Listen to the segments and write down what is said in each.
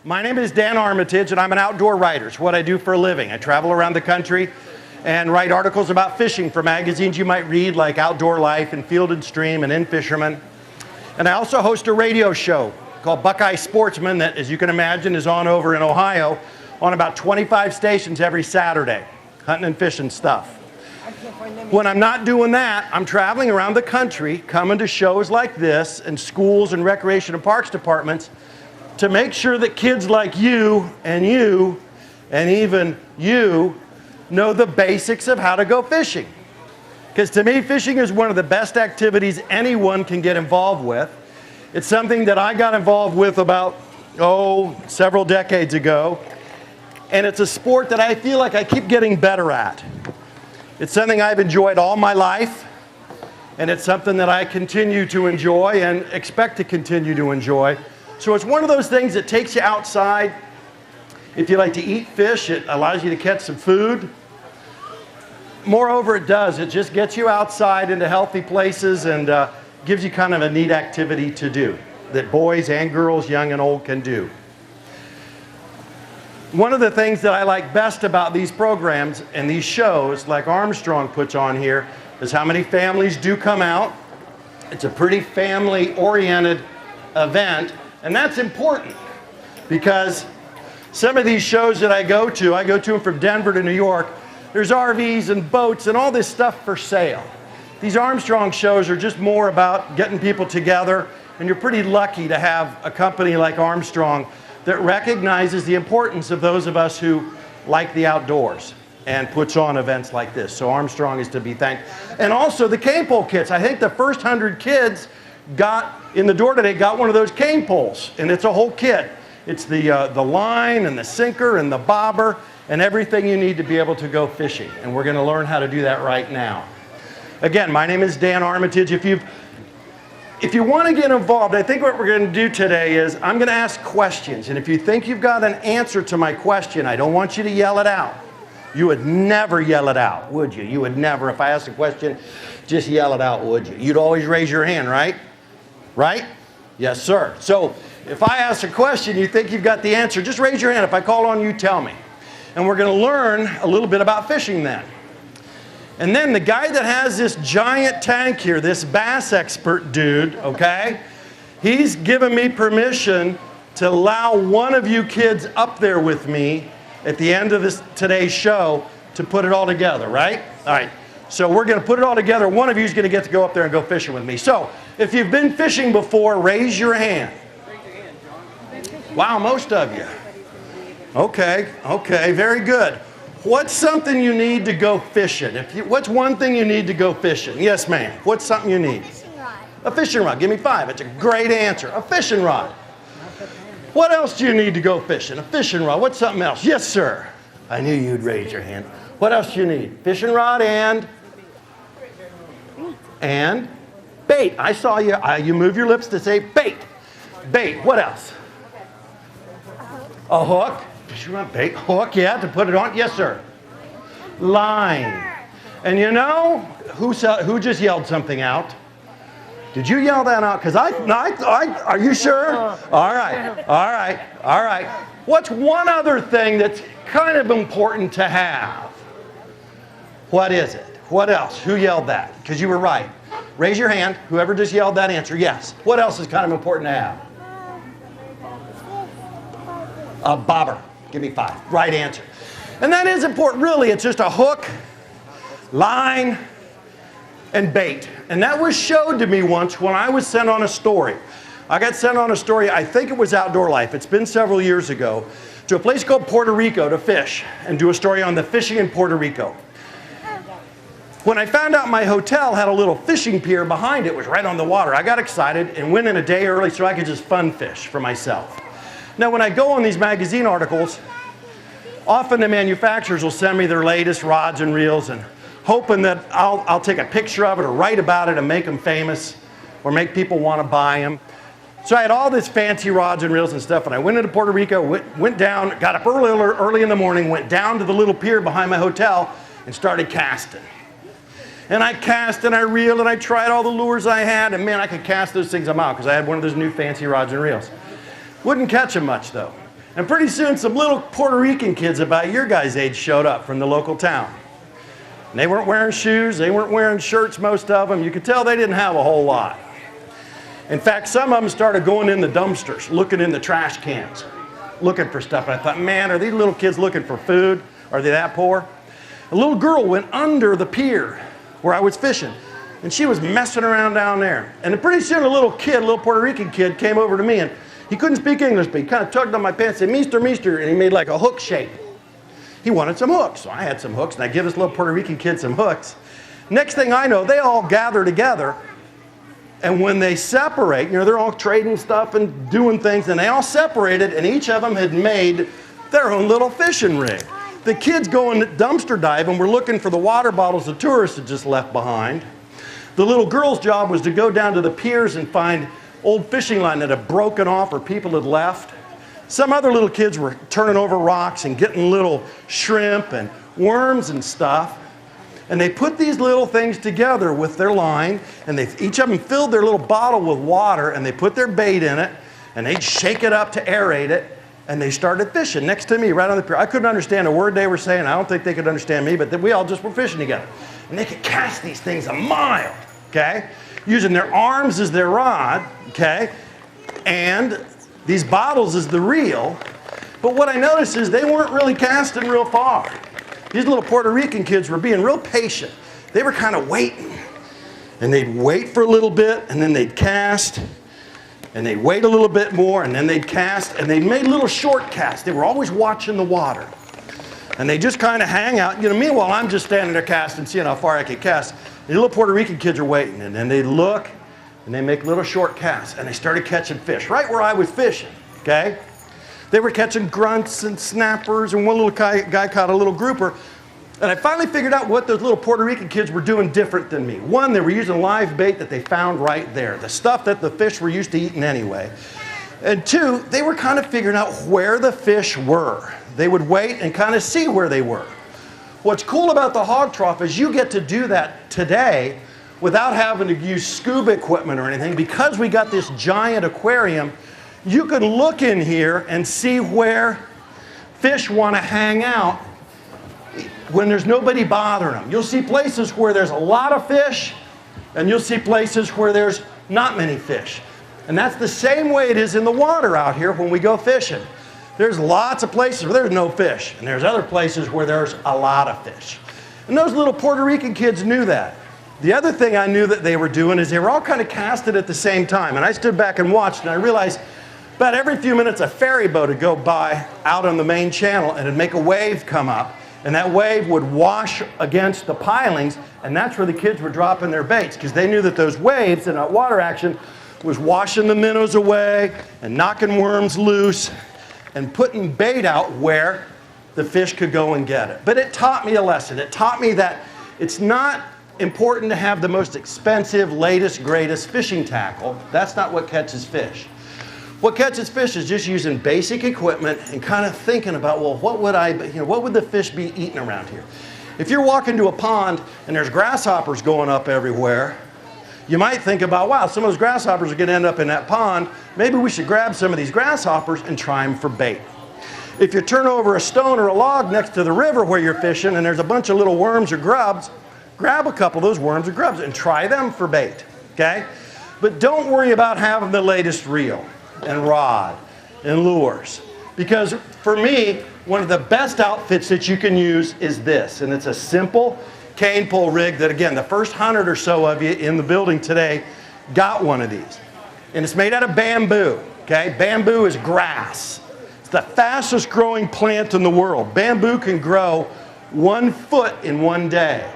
My name is Dan Armitage, and I'm an outdoor writer. It's what I do for a living. I travel around the country and write articles about fishing for magazines you might read, like Outdoor Life and Field and Stream and In Fisherman. And I also host a radio show called Buckeye Sportsman that, as you can imagine, is on over in Ohio on about 25 stations every Saturday, hunting and fishing stuff. When I'm not doing that, I'm traveling around the country, coming to shows like this and schools and recreation and parks departments to make sure that kids like you and even you know the basics of how to go fishing. Because to me, fishing is one of the best activities anyone can get involved with. It's something that I got involved with about, several decades ago. And it's a sport that I feel like I keep getting better at. It's something I've enjoyed all my life, and it's something that I continue to enjoy and expect to continue to enjoy. So it's one of those things that takes you outside. If you like to eat fish, it allows you to catch some food. Moreover, it just gets you outside into healthy places and gives you kind of a neat activity to do that boys and girls, young and old, can do. One of the things that I like best about these programs and these shows, like Armstrong puts on here, is how many families do come out. It's a pretty family-oriented event, and that's important because some of these shows that I go to them from Denver to New York. There's RVs and boats and all this stuff for sale. These Armstrong shows are just more about getting people together, and you're pretty lucky to have a company like Armstrong that recognizes the importance of those of us who like the outdoors and puts on events like this. So Armstrong is to be thanked. And also the cane pole kits. I think the first 100 kids got in the door today got one of those cane poles, and it's a whole kit. It's the line and the sinker and the bobber and everything you need to be able to go fishing. And we're going to learn how to do that right now. Again, my name is Dan Armitage. If you want to get involved, I think what we're going to do today is I'm going to ask questions. And if you think you've got an answer to my question, I don't want you to yell it out. You would never yell it out, would you? You would never, if I asked a question, just yell it out, would you? You'd always raise your hand, right? Right? Yes, sir. So if I ask a question, you think you've got the answer, just raise your hand. If I call on you, tell me. And we're going to learn a little bit about fishing then. And then the guy that has this giant tank here, this bass expert dude, okay, he's given me permission to allow one of you kids up there with me at the end of today's show to put it all together, right? All right. So we're going to put it all together. One of you is going to get to go up there and go fishing with me. So if you've been fishing before, raise your hand. Wow, most of you. Okay, very good. What's something you need to go fishing? What's one thing you need to go fishing? Yes, ma'am. What's something you need? A fishing rod. A fishing rod. Give me 5. It's a great answer. A fishing rod. What else do you need to go fishing? A fishing rod. What's something else? Yes, sir. I knew you'd raise your hand. What else do you need? Fishing rod and bait. I saw you. You move your lips to say bait. Bait. What else? A hook. Fishing rod, bait, hook, yeah, to put it on. Yes, sir. Line. And you know, who just yelled something out? Did you yell that out? Because are you sure? All right. What's one other thing that's kind of important to have? What is it? What else? Who yelled that? Because you were right. Raise your hand, whoever just yelled that answer. Yes. What else is kind of important to have? A bobber. Give me 5. Right answer. And that is important. Really, it's just a hook, line, and bait. And that was showed to me once when I was sent on a story. I got sent on a story, I think it was Outdoor Life. It's been several years ago, to a place called Puerto Rico to fish and do a story on the fishing in Puerto Rico. When I found out my hotel had a little fishing pier behind it, was right on the water, I got excited and went in a day early so I could just fun fish for myself. Now, when I go on these magazine articles, often the manufacturers will send me their latest rods and reels and hoping that I'll take a picture of it or write about it and make them famous or make people want to buy them. So I had all this fancy rods and reels and stuff, and I went into Puerto Rico, went down, got up early in the morning, went down to the little pier behind my hotel and started casting. And I cast and I reeled and I tried all the lures I had, and man, I could cast those things a mile because I had one of those new fancy rods and reels. Wouldn't catch them much though. And pretty soon some little Puerto Rican kids about your guys' age showed up from the local town. And they weren't wearing shoes, they weren't wearing shirts, most of them. You could tell they didn't have a whole lot. In fact, some of them started going in the dumpsters, looking in the trash cans, looking for stuff. And I thought, man, are these little kids looking for food? Are they that poor? A little girl went under the pier where I was fishing, and she was messing around down there. And pretty soon a little Puerto Rican kid came over to me, and he couldn't speak English, but he kind of tugged on my pants and said, Meester, and he made like a hook shape. He wanted some hooks, so I had some hooks, and I give this little Puerto Rican kid some hooks. Next thing I know, they all gather together, and when they separate, they're all trading stuff and doing things, and they all separated, and each of them had made their own little fishing rig. The kids going dumpster diving were looking for the water bottles the tourists had just left behind. The little girl's job was to go down to the piers and find old fishing line that had broken off or people had left. Some other little kids were turning over rocks and getting little shrimp and worms and stuff. And they put these little things together with their line, and each of them filled their little bottle with water, and they put their bait in it, and they'd shake it up to aerate it, and they started fishing next to me right on the pier. I couldn't understand a word they were saying. I don't think they could understand me, but we all just were fishing together. And they could cast these things a mile, okay, using their arms as their rod, okay, and these bottles as the reel. But what I noticed is they weren't really casting real far. These little Puerto Rican kids were being real patient. They were kind of waiting. And they'd wait for a little bit, and then they'd cast, and they'd wait a little bit more, and then they'd cast, and they made little short casts. They were always watching the water. And they just kind of hang out. Meanwhile, I'm just standing there casting, seeing how far I could cast. The little Puerto Rican kids are waiting, and then they look, and they make little short casts, and they started catching fish right where I was fishing, okay? They were catching grunts and snappers, and one little guy caught a little grouper. And I finally figured out what those little Puerto Rican kids were doing different than me. One, they were using live bait that they found right there, the stuff that the fish were used to eating anyway. And two, they were kind of figuring out where the fish were. They would wait and kind of see where they were. What's cool about the hog trough is you get to do that today without having to use scuba equipment or anything. Because we got this giant aquarium, you can look in here and see where fish want to hang out when there's nobody bothering them. You'll see places where there's a lot of fish, and you'll see places where there's not many fish. And that's the same way it is in the water out here when we go fishing. There's lots of places where there's no fish, and there's other places where there's a lot of fish. And those little Puerto Rican kids knew that. The other thing I knew that they were doing is they were all kind of casted at the same time. And I stood back and watched, and I realized about every few minutes a ferry boat would go by out on the main channel, and it'd make a wave come up. And that wave would wash against the pilings, and that's where the kids were dropping their baits, because they knew that those waves and that water action was washing the minnows away and knocking worms loose and putting bait out where the fish could go and get it. But it taught me a lesson. It taught me that it's not important to have the most expensive, latest, greatest fishing tackle. That's not what catches fish. What catches fish is just using basic equipment and kind of thinking about, well, what would the fish be eating around here? If you're walking to a pond and there's grasshoppers going up everywhere, you might think about, wow, some of those grasshoppers are going to end up in that pond. Maybe we should grab some of these grasshoppers and try them for bait. If you turn over a stone or a log next to the river where you're fishing and there's a bunch of little worms or grubs, grab a couple of those worms or grubs and try them for bait, okay? But don't worry about having the latest reel and rod and lures. Because for me, one of the best outfits that you can use is this. And it's a simple cane pole rig that, again, the first 100 or so of you in the building today got one of these. And it's made out of bamboo, okay? Bamboo is grass. It's the fastest growing plant in the world. Bamboo can grow 1 foot in one day.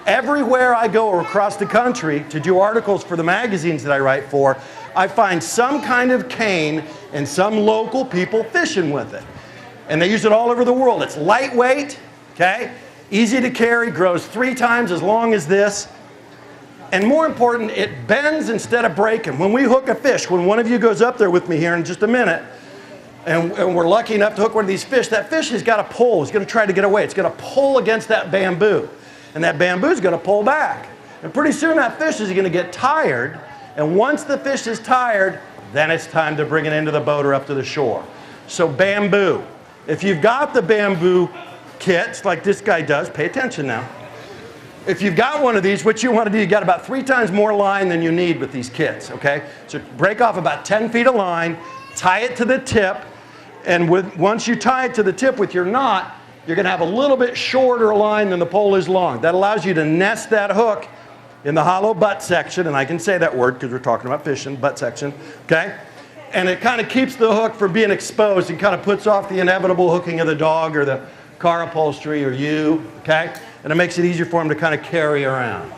Everywhere I go across the country to do articles for the magazines that I write for, I find some kind of cane and some local people fishing with it. And they use it all over the world. It's lightweight, okay? Easy to carry, grows 3 times as long as this. And more important, it bends instead of breaking. When we hook a fish, when one of you goes up there with me here in just a minute, and we're lucky enough to hook one of these fish, that fish has got to pull. It's going to try to get away. It's going to pull against that bamboo. And that bamboo is going to pull back. And pretty soon that fish is going to get tired. And once the fish is tired, then it's time to bring it into the boat or up to the shore. So bamboo. If you've got the bamboo kits like this guy does, pay attention now. If you've got one of these, what you want to do, you got about 3 times more line than you need with these kits, okay? So break off about 10 feet of line, tie it to the tip, and once you tie it to the tip with your knot, you're going to have a little bit shorter line than the pole is long. That allows you to nest that hook in the hollow butt section, and I can say that word because we're talking about fishing, butt section, okay? And it kind of keeps the hook from being exposed and kind of puts off the inevitable hooking of the dog or the car upholstery or you, okay? And it makes it easier for them to kind of carry around.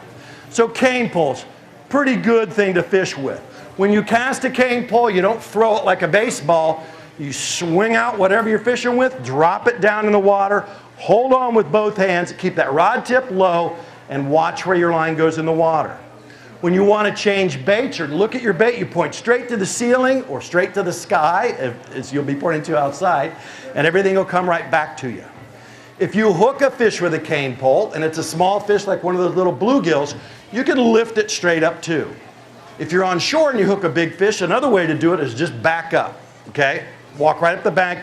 So cane poles, pretty good thing to fish with. When you cast a cane pole, you don't throw it like a baseball. You swing out whatever you're fishing with, drop it down in the water, hold on with both hands, keep that rod tip low, and watch where your line goes in the water. When you want to change baits or look at your bait, you point straight to the ceiling or straight to the sky, as you'll be pointing to outside, and everything will come right back to you. If you hook a fish with a cane pole, and it's a small fish like one of those little bluegills, you can lift it straight up too. If you're on shore and you hook a big fish, another way to do it is just back up, okay? Walk right up the bank.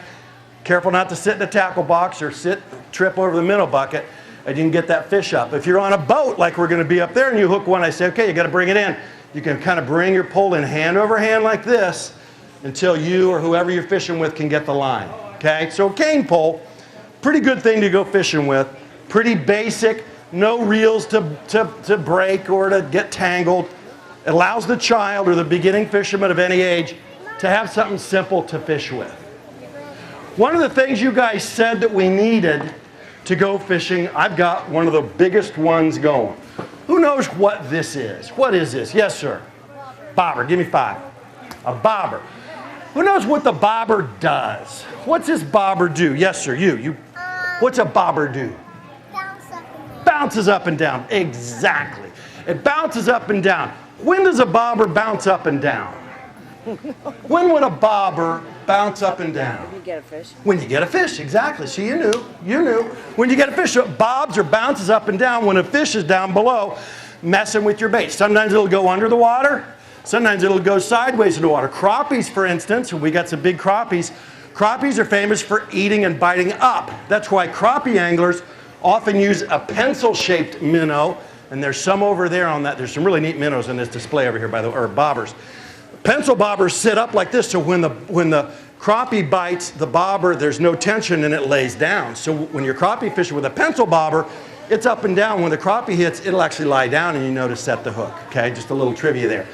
Careful not to sit in the tackle box or trip over the minnow bucket, and you can get that fish up. If you're on a boat like we're going to be up there and you hook one, I say, okay, you got to bring it in. You can kind of bring your pole in hand over hand like this until you or whoever you're fishing with can get the line, okay? So cane pole, pretty good thing to go fishing with. Pretty basic, no reels to break or to get tangled. It allows the child or the beginning fisherman of any age to have something simple to fish with. One of the things you guys said that we needed to go fishing, I've got one of the biggest ones going. Who knows what this is? What is this? Yes, sir. Bobber. Give me 5. A bobber. Who knows what the bobber does? What's this bobber do? Yes, sir. You. What's a bobber do? Bounces up and down. Exactly. It bounces up and down. When does a bobber bounce up and down? When would a bobber bounce up and down? When you get a fish. When you get a fish, exactly. See, you knew. When you get a fish, it bobs or bounces up and down when a fish is down below messing with your bait. Sometimes it'll go under the water. Sometimes it'll go sideways in the water. Crappies, for instance, and we got some big crappies. Crappies are famous for eating and biting up. That's why crappie anglers often use a pencil-shaped minnow, and there's some over there on that. There's some really neat minnows in this display over here, by the way, or bobbers. Pencil bobbers sit up like this, so when the crappie bites the bobber, there's no tension and it lays down. So when you're crappie fishing with a pencil bobber, it's up and down. When the crappie hits, it'll actually lie down and you know to set the hook, okay? Just a little trivia there.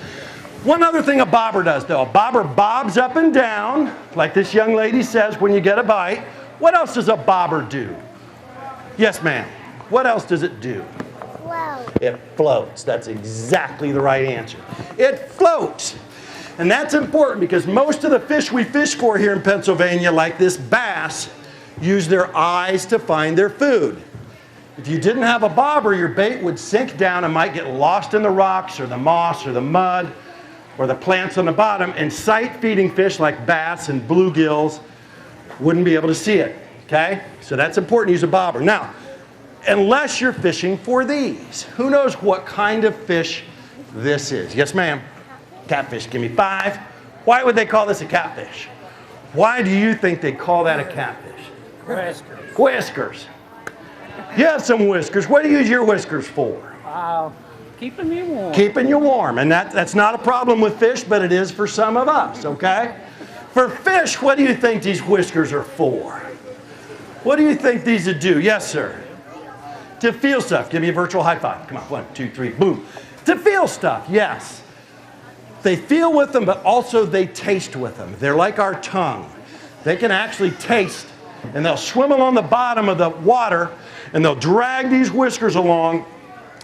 One other thing a bobber does, though. A bobber bobs up and down, like this young lady says when you get a bite. What else does a bobber do? Yes, ma'am. What else does it do? Float. It floats. That's exactly the right answer. It floats. And that's important because most of the fish we fish for here in Pennsylvania, like this bass, use their eyes to find their food. If you didn't have a bobber, your bait would sink down and might get lost in the rocks or the moss or the mud or the plants on the bottom, and sight-feeding fish like bass and bluegills wouldn't be able to see it, okay? So that's important to use a bobber. Now, unless you're fishing for these, who knows what kind of fish this is? Yes, ma'am. Catfish. Give me 5. Why would they call this a catfish? Why do you think they call that a catfish? Whiskers. Whiskers. You have some whiskers. What do you use your whiskers for? Keeping you warm. Keeping you warm. And that's not a problem with fish, but it is for some of us, okay? For fish, what do you think these whiskers are for? What do you think these would do? Yes, sir. To feel stuff. Give me a virtual high five. Come on. 1, 2, 3, boom. To feel stuff, yes. They feel with them, but also they taste with them. They're like our tongue. They can actually taste, and they'll swim along the bottom of the water, and they'll drag these whiskers along,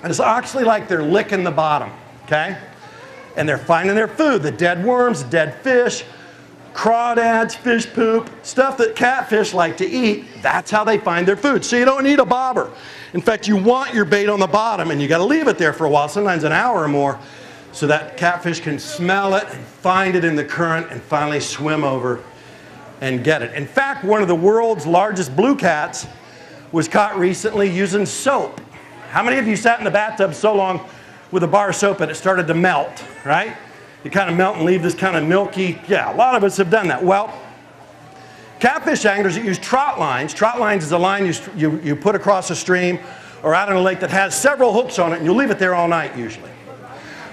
and it's actually like they're licking the bottom, okay? And they're finding their food, the dead worms, dead fish, crawdads, fish poop, stuff that catfish like to eat. That's how they find their food. So you don't need a bobber. In fact, you want your bait on the bottom, and you got to leave it there for a while, sometimes an hour or more, so that catfish can smell it and find it in the current and finally swim over and get it. In fact, one of the world's largest blue cats was caught recently using soap. How many of you sat in the bathtub so long with a bar of soap and it started to melt, right? You kind of melt and leave this kind of milky, yeah, a lot of us have done that. Well, catfish anglers that use trot lines. Trot lines is a line you put across a stream or out in a lake that has several hooks on it, and you leave it there all night usually.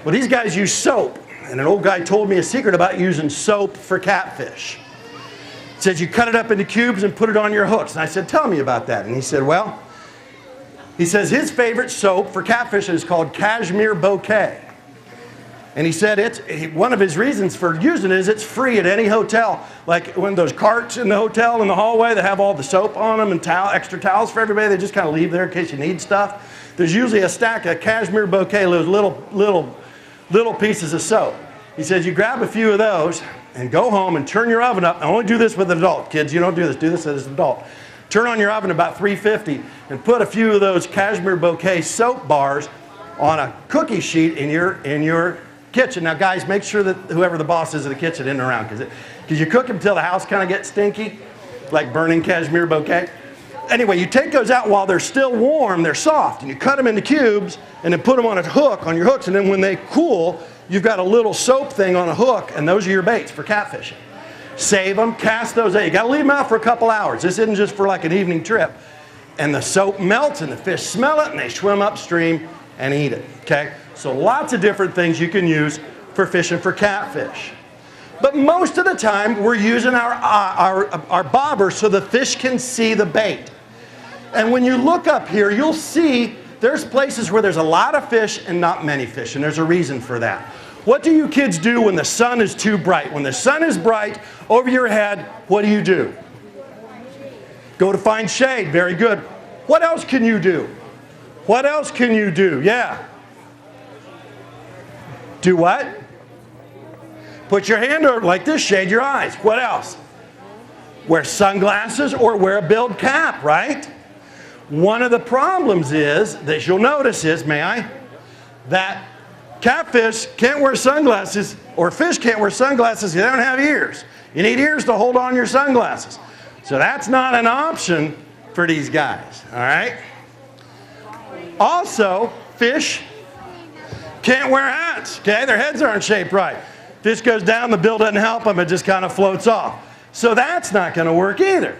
Well, these guys use soap, and an old guy told me a secret about using soap for catfish. He says you cut it up into cubes and put it on your hooks. And I said, tell me about that. And he said, well, he says his favorite soap for catfish is called Cashmere Bouquet. And he said one of his reasons for using it is it's free at any hotel. Like when those carts in the hotel in the hallway that have all the soap on them and extra towels for everybody, they just kind of leave there in case you need stuff. There's usually a stack of Cashmere Bouquet, those little pieces of soap. He says you grab a few of those and go home and turn your oven up. I only do this with an adult. Kids, you don't do this. Do this as an adult. Turn on your oven about 350 and put a few of those Cashmere Bouquet soap bars on a cookie sheet in your kitchen. Now, guys, make sure that whoever the boss is of the kitchen isn't around, because you cook them until the house kind of gets stinky, like burning Cashmere Bouquet. Anyway, you take those out while they're still warm, they're soft, and you cut them into cubes and then put them on a hook on your hooks, and then when they cool, you've got a little soap thing on a hook, and those are your baits for catfishing. Save them, cast those out. You got to leave them out for a couple hours. This isn't just for like an evening trip. And the soap melts, and the fish smell it, and they swim upstream and eat it, okay? So lots of different things you can use for fishing for catfish. But most of the time, we're using our bobber so the fish can see the bait. And when you look up here, you'll see there's places where there's a lot of fish and not many fish, and there's a reason for that. What do you kids do when the sun is too bright? When the sun is bright over your head, what do? Go to find shade. Very good. What else can you do? What else can you do? Yeah. Do what? Put your hand over like this, shade your eyes. What else? Wear sunglasses or wear a billed cap, right? One of the problems is, that you'll notice is, that catfish can't wear sunglasses, or fish can't wear sunglasses because they don't have ears. You need ears to hold on your sunglasses. So that's not an option for these guys, all right? Also, fish can't wear hats, okay? Their heads aren't shaped right. Fish goes down, the bill doesn't help them, it just kind of floats off. So that's not going to work either.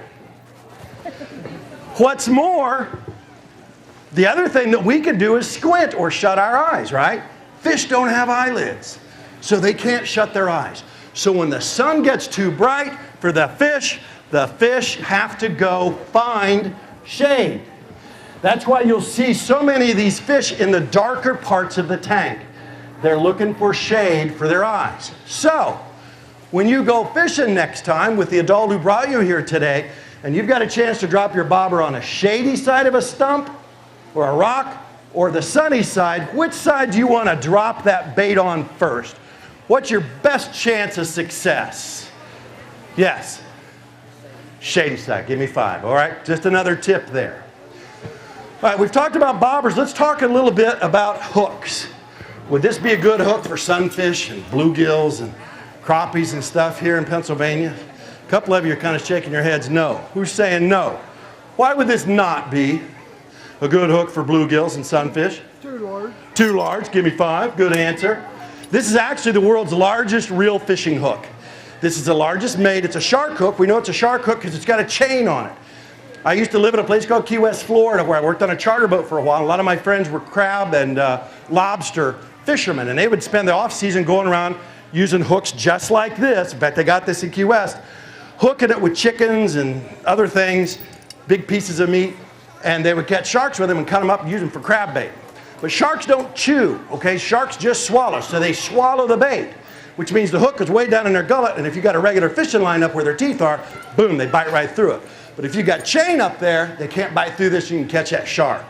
What's more, the other thing that we can do is squint or shut our eyes, right? Fish don't have eyelids, so they can't shut their eyes. So when the sun gets too bright for the fish have to go find shade. That's why you'll see so many of these fish in the darker parts of the tank. They're looking for shade for their eyes. So, when you go fishing next time with the adult who brought you here today, and you've got a chance to drop your bobber on a shady side of a stump, or a rock, or the sunny side, which side do you want to drop that bait on first? What's your best chance of success? Yes. Shady side, give me 5, all right? Just another tip there. All right, we've talked about bobbers. Let's talk a little bit about hooks. Would this be a good hook for sunfish and bluegills and crappies and stuff here in Pennsylvania? A couple of you are kind of shaking your heads no. Who's saying no? Why would this not be a good hook for bluegills and sunfish? Too large. Too large, give me 5. Good answer. This is actually the world's largest reel fishing hook. This is the largest made. It's a shark hook. We know it's a shark hook because it's got a chain on it. I used to live in a place called Key West, Florida, where I worked on a charter boat for a while. A lot of my friends were crab and lobster fishermen, and they would spend the off season going around using hooks just like this. In fact, they got this in Key West, hooking it with chickens and other things, big pieces of meat, and they would catch sharks with them and cut them up and use them for crab bait. But sharks don't chew, okay? Sharks just swallow, so they swallow the bait, which means the hook is way down in their gullet, and if you got a regular fishing line up where their teeth are, boom, they bite right through it. But if you got chain up there, they can't bite through this, you can catch that shark.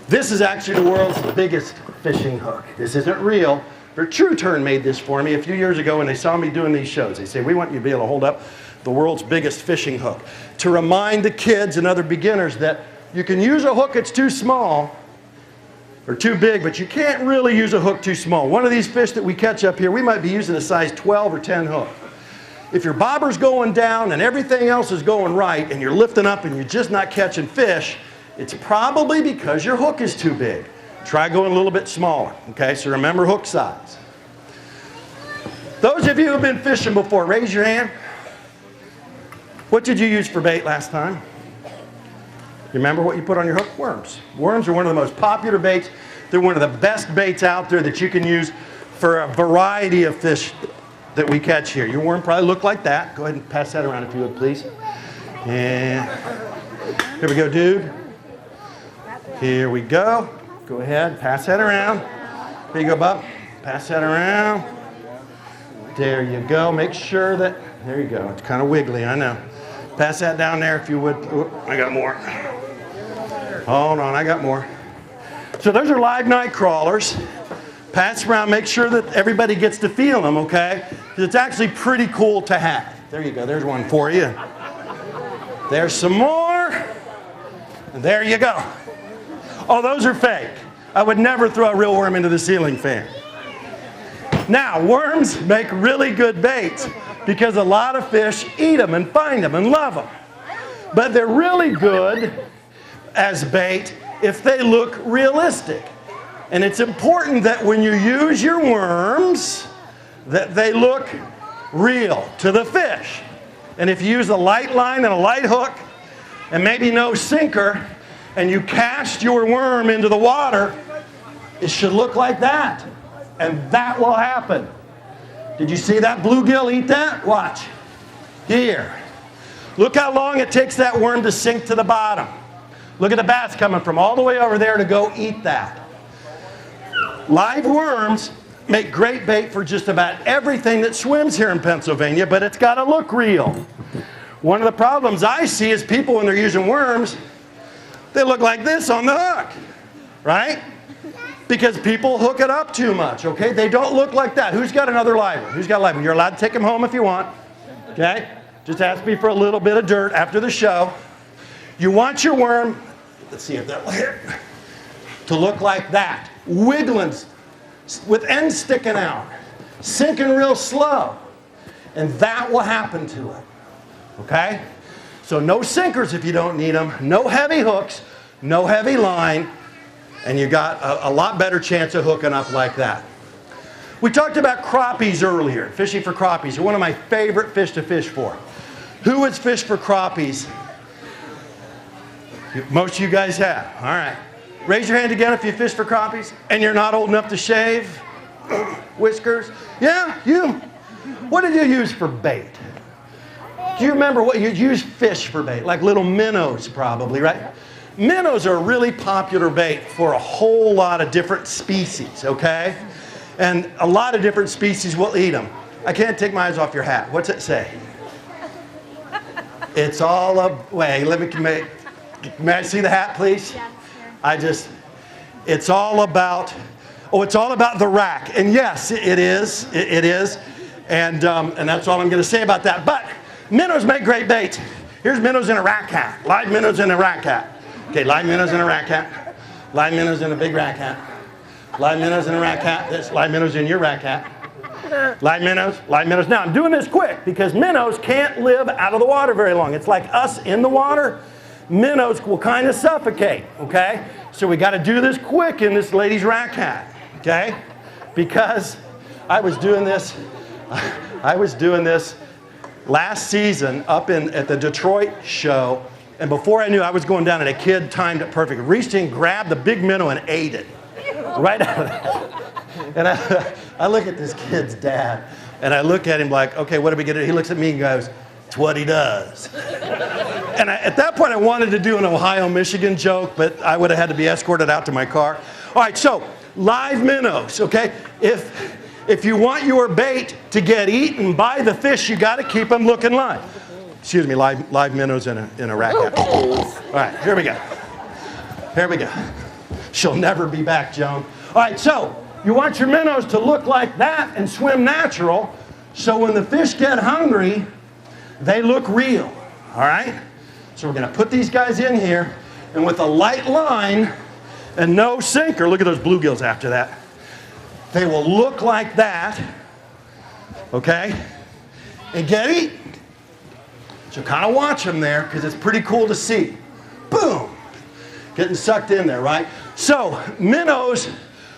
This is actually the world's biggest fishing hook. This isn't real. True Turn made this for me a few years ago when they saw me doing these shows. They say, we want you to be able to hold up the world's biggest fishing hook. To remind the kids and other beginners that you can use a hook that's too small or too big, but you can't really use a hook too small. One of these fish that we catch up here, we might be using a size 12 or 10 hook. If your bobber's going down and everything else is going right and you're lifting up and you're just not catching fish, it's probably because your hook is too big. Try going a little bit smaller, okay? So remember hook size. Those of you who have been fishing before, raise your hand. What did you use for bait last time? You remember what you put on your hook? Worms. Worms are one of the most popular baits. They're one of the best baits out there that you can use for a variety of fish that we catch here. Your worm probably looked like that. Go ahead and pass that around if you would, please. And here we go, dude. Here we go. Go ahead, pass that around. Here you go, bub. Pass that around. There you go. Make sure that, there you go. It's kind of wiggly, I know. Pass that down there if you would. Oop, I got more. Hold on, I got more. So those are live night crawlers. Pass around, make sure that everybody gets to feel them, okay? Because it's actually pretty cool to have. There you go, there's one for you. There's some more. And there you go. Oh, those are fake. I would never throw a real worm into the ceiling fan. Now, worms make really good baits because a lot of fish eat them and find them and love them. But they're really good as bait if they look realistic. And it's important that when you use your worms, that they look real to the fish. And if you use a light line and a light hook and maybe no sinker, and you cast your worm into the water, it should look like that. And that will happen. Did you see that bluegill eat that? Watch. Here. Look how long it takes that worm to sink to the bottom. Look at the bass coming from all the way over there to go eat that. Live worms make great bait for just about everything that swims here in Pennsylvania, but it's got to look real. One of the problems I see is people when they're using worms, they look like this on the hook, right? Because people hook it up too much, okay? They don't look like that. Who's got another live one? Who's got a live one? You're allowed to take them home if you want, okay? Just ask me for a little bit of dirt after the show. You want your worm, let's see if that'll hit, to look like that. Wiggling with ends sticking out, sinking real slow. And that will happen to it, okay? So no sinkers if you don't need them, no heavy hooks, no heavy line, and you got a lot better chance of hooking up like that. We talked about crappies earlier. Fishing for crappies are one of my favorite fish to fish for. Who has fished for crappies? Most of you guys have. All right. Raise your hand again if you fish for crappies and you're not old enough to shave. Whiskers. Yeah, you. What did you use for bait? Do you remember what you used fish for bait? Like little minnows probably, right? Minnows are a really popular bait for a whole lot of different species, okay? And a lot of different species will eat them. I can't take my eyes off your hat. What's it say? It's all up. Wait, let me may I see the hat, please? It's all about, it's all about the rack. And yes, it is. It is. And that's all I'm going to say about that. But minnows make great bait. Here's minnows in a rack hat. Live minnows in a rack hat. Okay, live minnows in a rack hat. Live minnows in a big rack hat. Live minnows in a rack hat. This live minnows in your rack hat. Live minnows, live minnows. Now I'm doing this quick because minnows can't live out of the water very long. It's like us in the water. Minnows will kind of suffocate, okay? So we got to do this quick in this lady's rack hat, okay? Because I was doing this last season up at the Detroit show, and before I knew, I was going down and a kid timed it perfect. Reached in, grabbed the big minnow and ate it right out of that. And I look at this kid's dad, and I look at him like, okay, what are we going to do? He looks at me and goes, it's what he does. And at that point, I wanted to do an Ohio, Michigan joke, but I would have had to be escorted out to my car. All right, so live minnows, okay? If you want your bait to get eaten by the fish, you got to keep them looking live. Excuse me, live minnows in a rack hat. All right, here we go. Here we go. She'll never be back, Joan. All right, so you want your minnows to look like that and swim natural, so when the fish get hungry, they look real, all right? So we're going to put these guys in here, and with a light line and no sinker, look at those bluegills after that. They will look like that, okay? And get eaten. So kind of watch them there because it's pretty cool to see. Boom! Getting sucked in there, right? So minnows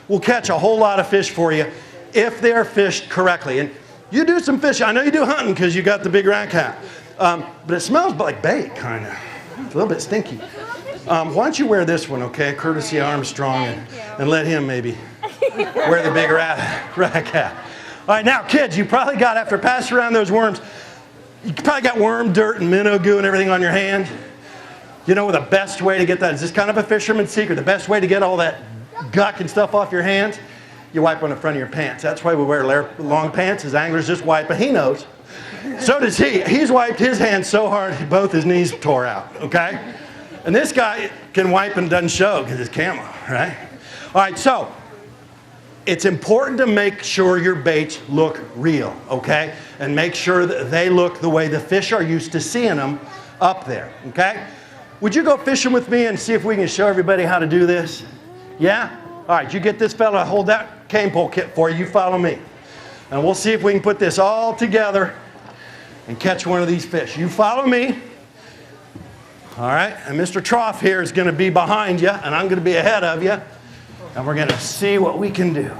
will catch a whole lot of fish for you if they're fished correctly. And you do some fishing. I know you do hunting because you got the big rack hat. But it smells like bait, kind of. It's a little bit stinky. Why don't you wear this one, okay? Courtesy Armstrong, and let him maybe wear the big rack hat. All right, now, kids, you probably got, after passing around those worms, you probably got worm dirt and minnow goo and everything on your hand. You know the best way to get that is this kind of a fisherman's secret. The best way to get all that guck and stuff off your hands, you wipe on the front of your pants. That's why we wear long pants, as anglers just wipe, but he knows. So does he. He's wiped his hands so hard, both his knees tore out, okay? And this guy can wipe and doesn't show because it's camo, right? All right, so it's important to make sure your baits look real, okay? And make sure that they look the way the fish are used to seeing them up there, okay? Would you go fishing with me and see if we can show everybody how to do this? Yeah? All right, you get this fella to hold that cane pole kit for you. You follow me. And we'll see if we can put this all together and catch one of these fish. You follow me. All right, and Mr. Trough here is going to be behind you, and I'm going to be ahead of you. And we're going to see what we can do.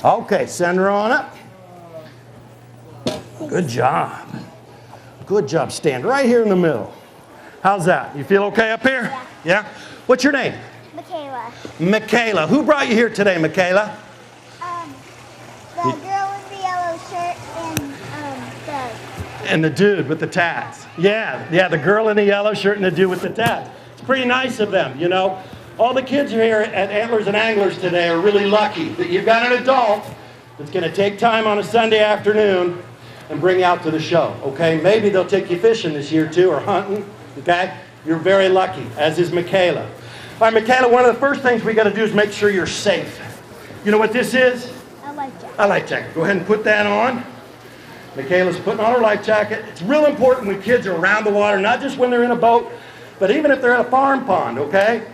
Okay, send her on up. Good job. Good job. Stand right here in the middle. How's that? You feel okay up here? Yeah? What's your name? Michaela. Michaela. Who brought you here today, Michaela? The girl in the yellow shirt And the dude with the tats. Yeah, the girl in the yellow shirt and the dude with the tats. It's pretty nice of them, you know. All the kids here at Antlers and Anglers today are really lucky that you've got an adult that's going to take time on a Sunday afternoon and bring you out to the show, okay? Maybe they'll take you fishing this year too, or hunting, okay? You're very lucky, as is Michaela. All right, Michaela, one of the first things we got to do is make sure you're safe. You know what this is? a life jacket. A life jacket. Go ahead and put that on. Michaela's putting on her life jacket. It's real important when kids are around the water, not just when they're in a boat, but even if they're at a farm pond, okay?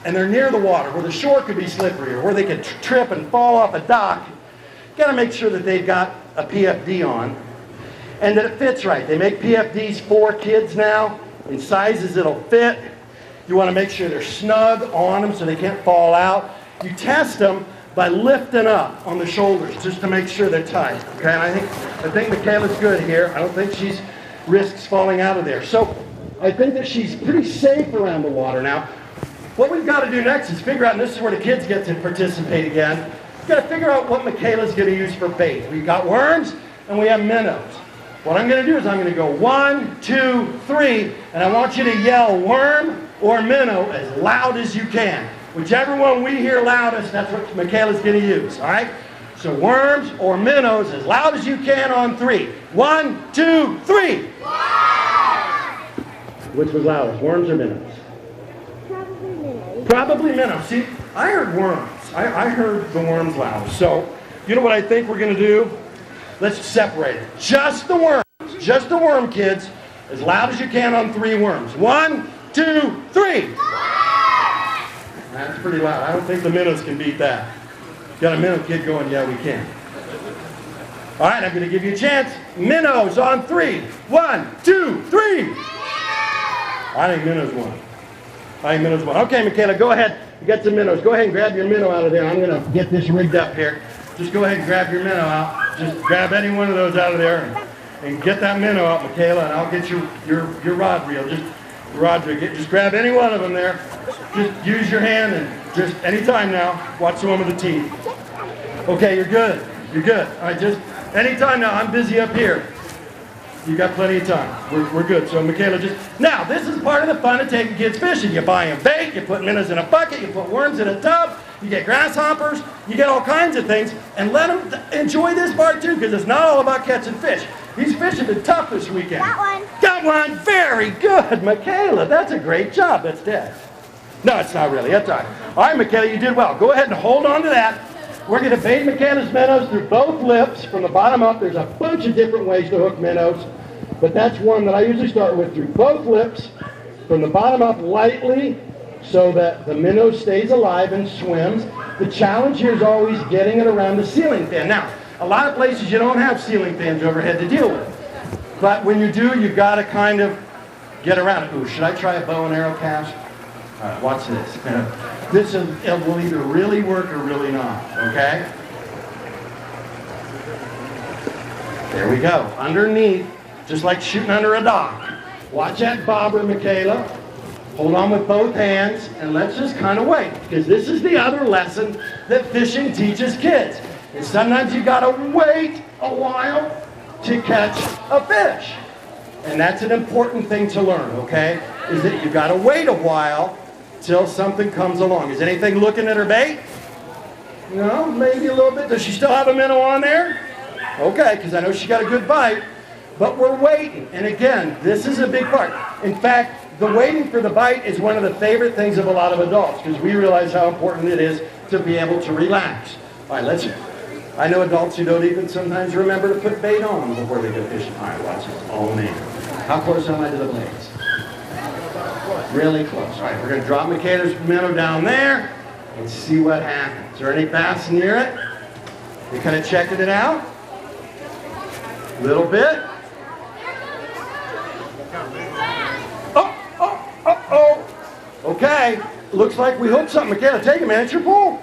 And they're near the water, where the shore could be slippery, or where they could trip and fall off a dock. You got to make sure that they've got a PFD on, and that it fits right. They make PFDs for kids now, in sizes that'll fit. You want to make sure they're snug on them so they can't fall out. You test them by lifting up on the shoulders just to make sure they're tight. Okay, and I think Michaela's good here. I don't think she's risks falling out of there. So I think that she's pretty safe around the water now. What we've got to do next is figure out, and this is where the kids get to participate again, we've got to figure out what Michaela's going to use for bait. We've got worms and we have minnows. What I'm going to do is I'm going to go 1, 2, 3, and I want you to yell worm or minnow as loud as you can. Whichever one we hear loudest, that's what Michaela's going to use, all right? So worms or minnows as loud as you can on 3. 1, 2, 3. Which was loudest, worms or minnows? Probably minnows. Probably minnows. See, I heard worms. I heard the worms loudest. So, you know what I think we're going to do? Let's separate it. Just the worms. Just the worm, kids. As loud as you can on 3 worms. 1, 2, 3. That's pretty loud. I don't think the minnows can beat that. Got a minnow kid going, yeah, we can. All right, I'm going to give you a chance. Minnows on 3. 1, 2, 3. I think minnows won. Okay, Michaela, go ahead. You got some minnows. Go ahead and grab your minnow out of there. I'm going to get this rigged up here. Just go ahead and grab your minnow out. Just grab any one of those out of there and get that minnow out, Michaela, and I'll get your rod reel. Just grab any one of them there. Just use your hand and just anytime now. Watch the one with the teeth. Okay, you're good. You're good. All right, just anytime now. I'm busy up here. You got plenty of time. We're good. So Michaela, now this is part of the fun of taking kids fishing. You buy them bait, you put minnows in a bucket, you put worms in a tub, you get grasshoppers, you get all kinds of things, and let them enjoy this part too, because it's not all about catching fish. These fish have been tough this weekend. Got one. Very good, Michaela. That's a great job. That's dead. No, it's not really. That's all right. All right, Michaela, you did well. Go ahead and hold on to that. We're going to bait Michaela's minnows through both lips from the bottom up. There's a bunch of different ways to hook minnows, but that's one that I usually start with, through both lips, from the bottom up lightly, so that the minnow stays alive and swims. The challenge here is always getting it around the ceiling fan. Now, a lot of places you don't have ceiling fans overhead to deal with, but when you do, you've got to kind of get around it. Ooh, should I try a bow and arrow cast? All right, watch this. It will either really work or really not, okay? There we go. Underneath, just like shooting under a dock. Watch that bobber, Michaela. Hold on with both hands, and let's just kind of wait, because this is the other lesson that fishing teaches kids. And sometimes you gotta wait a while to catch a fish. And that's an important thing to learn, okay? Is that you gotta wait a while till something comes along. Is anything looking at her bait? No, maybe a little bit. Does she still have a minnow on there? Okay, because I know she got a good bite. But we're waiting. And again, this is a big part. In fact, the waiting for the bite is one of the favorite things of a lot of adults, because we realize how important it is to be able to relax. All right, I know adults who don't even sometimes remember to put bait on before they go fishing. All right, watch this. Oh, man. How close am I to the blades? Really close. All right, we're going to drop Michaela's minnow down there and see what happens. Is there any bass near it? You kind of checking it out? A little bit. Okay, looks like we hooked something. Michaela, take it, man. It's your pull.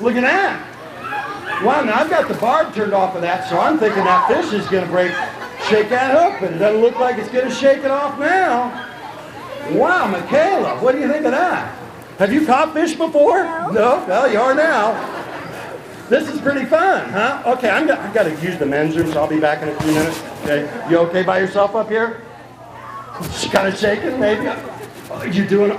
Look at that. Wow, now I've got the barb turned off of that, so I'm thinking that fish is going to shake that hook, but it doesn't look like it's going to shake it off now. Wow, Michaela, what do you think of that? Have you caught fish before? No? Well, you are now. This is pretty fun, huh? Okay, I've got to use the men's room, so I'll be back in a few minutes. Okay, you okay by yourself up here? Kind of shaking, maybe? You're doing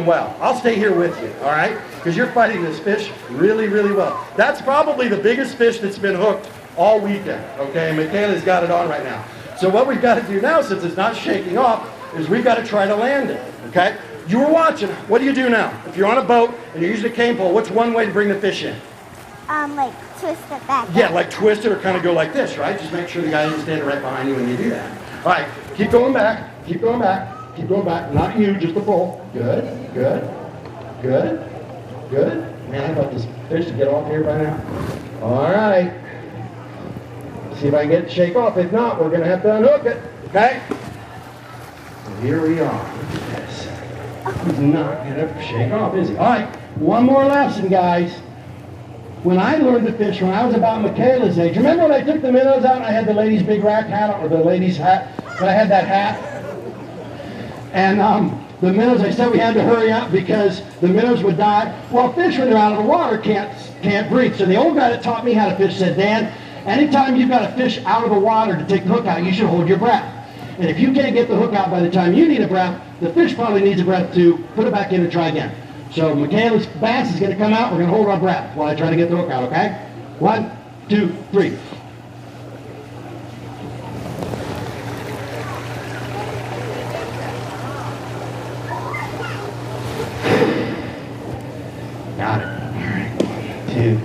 well. I'll stay here with you, all right? Because you're fighting this fish really, really well. That's probably the biggest fish that's been hooked all weekend, okay? Michaela's got it on right now. So what we've got to do now, since it's not shaking off, is we've got to try to land it, okay? You were watching. What do you do now? If you're on a boat and you're using a cane pole, what's one way to bring the fish in? Like twist it back. Yeah, like twist it or kind of go like this, right? Just make sure the guy isn't standing right behind you when you do that. All right, keep going back, keep going back. Keep going back, not you, just the pole. Good, good, good, good. Man, I thought this fish would get off here by now. All right. See if I can get it to shake off. If not, we're going to have to unhook it, okay? And here we are. Look at this. He's not going to shake off, is he? All right, one more lesson, guys. When I learned to fish, when I was about Michaela's age, remember when I took the minnows out and I had the lady's big rack hat on, or the lady's hat, when I had that hat? And the minnows, I said we had to hurry up because the minnows would die. Well, fish when they're out of the water can't breathe. So the old guy that taught me how to fish said, Dan, anytime you've got a fish out of the water to take the hook out, you should hold your breath. And if you can't get the hook out by the time you need a breath, the fish probably needs a breath to put it back in and try again. So Michaela's bass is going to come out. We're going to hold our breath while I try to get the hook out, okay? 1, 2, 3. Got it. All right. 1, 2,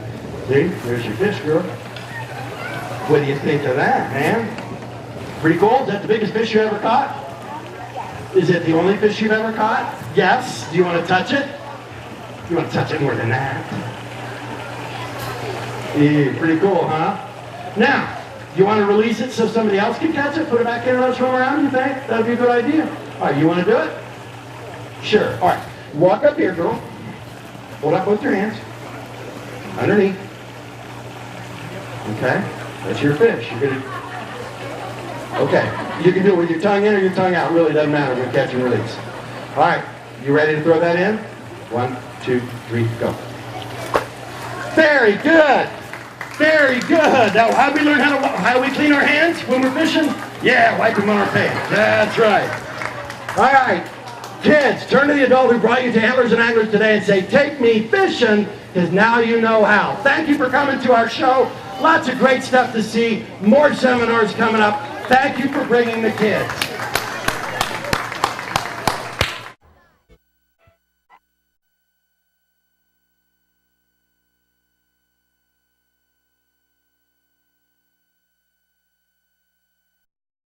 3. There's your fish, girl. What do you think of that, man? Pretty cool. Is that the biggest fish you ever caught? Is it the only fish you've ever caught? Yes. Do you want to touch it? You want to touch it more than that? Yeah, pretty cool, huh? Now, you want to release it so somebody else can catch it? Put it back in and let it swim around, you think? That would be a good idea. All right, you want to do it? Sure. All right. Walk up here, girl. Hold up both your hands. Underneath. Okay. That's your fish. You're gonna. Okay. You can do it with your tongue in or your tongue out. It really doesn't matter with catch and release. All right. You ready to throw that in? 1, 2, 3, go. Very good. Very good. Now, how do we learn how do we clean our hands when we're fishing? Yeah, wipe them on our pants. That's right. All right. Kids, turn to the adult who brought you to Antlers and Anglers today and say, take me fishing, because now you know how. Thank you for coming to our show. Lots of great stuff to see. More seminars coming up. Thank you for bringing the kids.